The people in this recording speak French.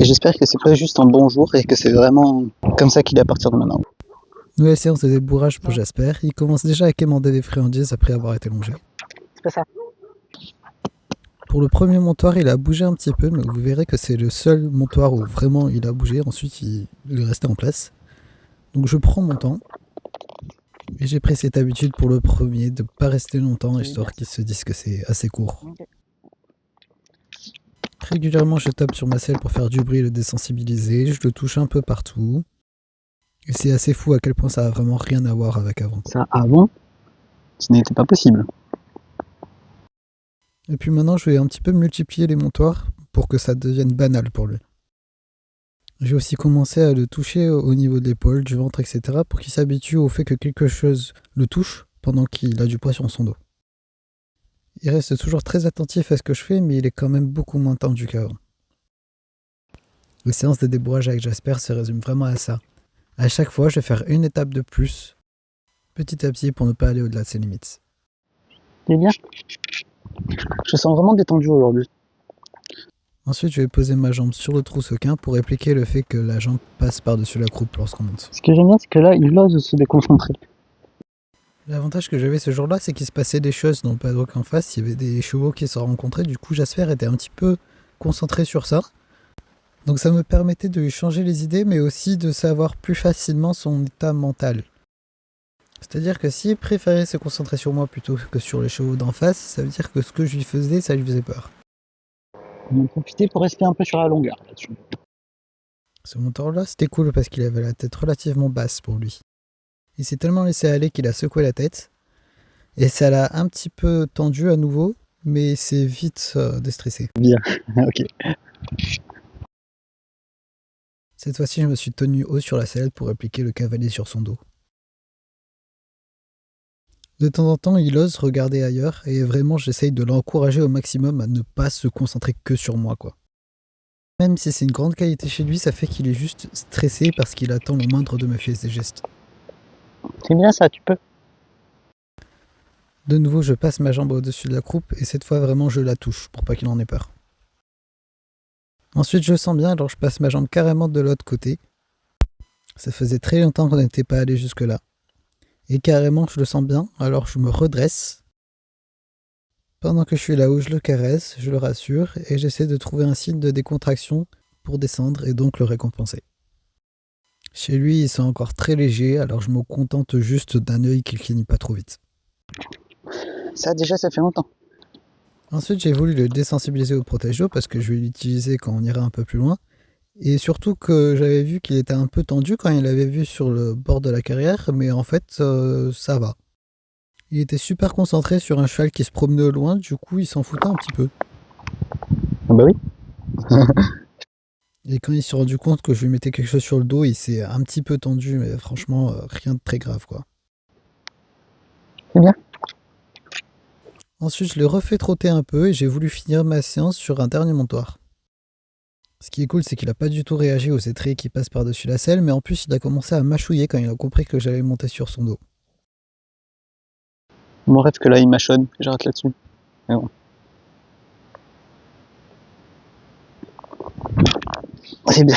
Et j'espère que c'est pas juste un bonjour et que c'est vraiment comme ça qu'il est à partir de maintenant. Nouvelle séance de débourrage pour Jasper. Il commence déjà à quémander des friandises après avoir été longé. C'est pas ça. Pour le premier montoir, il a bougé un petit peu, mais vous verrez que c'est le seul montoir où vraiment il a bougé. Ensuite, il est resté en place. Donc je prends mon temps. Et j'ai pris cette habitude pour le premier de ne pas rester longtemps, histoire qu'ils se disent que c'est assez court. Régulièrement, je tape sur ma selle pour faire du bruit et le désensibiliser. Je le touche un peu partout. Et c'est assez fou à quel point ça a vraiment rien à voir avec avant. Ça, avant, ce n'était pas possible. Et puis maintenant, je vais un petit peu multiplier les montoirs pour que ça devienne banal pour lui. J'ai aussi commencé à le toucher au niveau de l'épaule, du ventre, etc. pour qu'il s'habitue au fait que quelque chose le touche pendant qu'il a du poids sur son dos. Il reste toujours très attentif à ce que je fais, mais il est quand même beaucoup moins tendu qu'avant. Les séances de débourrage avec Jasper se résument vraiment à ça. À chaque fois, je vais faire une étape de plus, petit à petit, pour ne pas aller au-delà de ses limites. C'est bien. Je sens vraiment détendu aujourd'hui. Ensuite, je vais poser ma jambe sur le trousseau-quin pour répliquer le fait que la jambe passe par-dessus la croupe lorsqu'on monte. Ce que j'aime bien, c'est que là, il ose se déconcentrer. L'avantage que j'avais ce jour-là, c'est qu'il se passait des choses dans le paddock en face. Il y avait des chevaux qui se rencontraient. Du coup, Jasper était un petit peu concentré sur ça. Donc ça me permettait de lui changer les idées, mais aussi de savoir plus facilement son état mental. C'est-à-dire que s'il préférait se concentrer sur moi plutôt que sur les chevaux d'en face, ça veut dire que ce que je lui faisais, ça lui faisait peur. On en profitait pour rester un peu sur la longueur là-dessus. Ce monteur-là, c'était cool parce qu'il avait la tête relativement basse pour lui. Il s'est tellement laissé aller qu'il a secoué la tête. Et ça l'a un petit peu tendu à nouveau, mais c'est vite déstressé. Bien, ok. Cette fois-ci, je me suis tenu haut sur la sellette pour appliquer le cavalier sur son dos. De temps en temps, il ose regarder ailleurs, et vraiment, j'essaye de l'encourager au maximum à ne pas se concentrer que sur moi, quoi. Même si c'est une grande qualité chez lui, ça fait qu'il est juste stressé parce qu'il attend le moindre de mes faits et gestes. C'est bien ça, tu peux. De nouveau, je passe ma jambe au-dessus de la croupe, et cette fois, vraiment, je la touche pour pas qu'il en ait peur. Ensuite, je sens bien, alors je passe ma jambe carrément de l'autre côté. Ça faisait très longtemps qu'on n'était pas allé jusque-là. Et carrément, je le sens bien, alors je me redresse. Pendant que je suis là où je le caresse, je le rassure, et j'essaie de trouver un signe de décontraction pour descendre et donc le récompenser. Chez lui, il sent encore très léger, alors je me contente juste d'un œil qui cligne pas trop vite. Ça, déjà, ça fait longtemps. Ensuite, j'ai voulu le désensibiliser au protège-eau parce que je vais l'utiliser quand on ira un peu plus loin. Et surtout que j'avais vu qu'il était un peu tendu quand il l'avait vu sur le bord de la carrière, mais en fait, ça va. Il était super concentré sur un cheval qui se promenait au loin, du coup, il s'en foutait un petit peu. Ah bah oui. Et quand il s'est rendu compte que je lui mettais quelque chose sur le dos, il s'est un petit peu tendu, mais franchement, rien de très grave, quoi. C'est bien. Ensuite, je l'ai refait trotter un peu et j'ai voulu finir ma séance sur un dernier montoir. Ce qui est cool, c'est qu'il a pas du tout réagi aux étriers qui passent par-dessus la selle, mais en plus, il a commencé à mâchouiller quand il a compris que j'allais monter sur son dos. Mon rêve que là, il mâchonne, j'arrête là-dessus. Mais bon. C'est bien.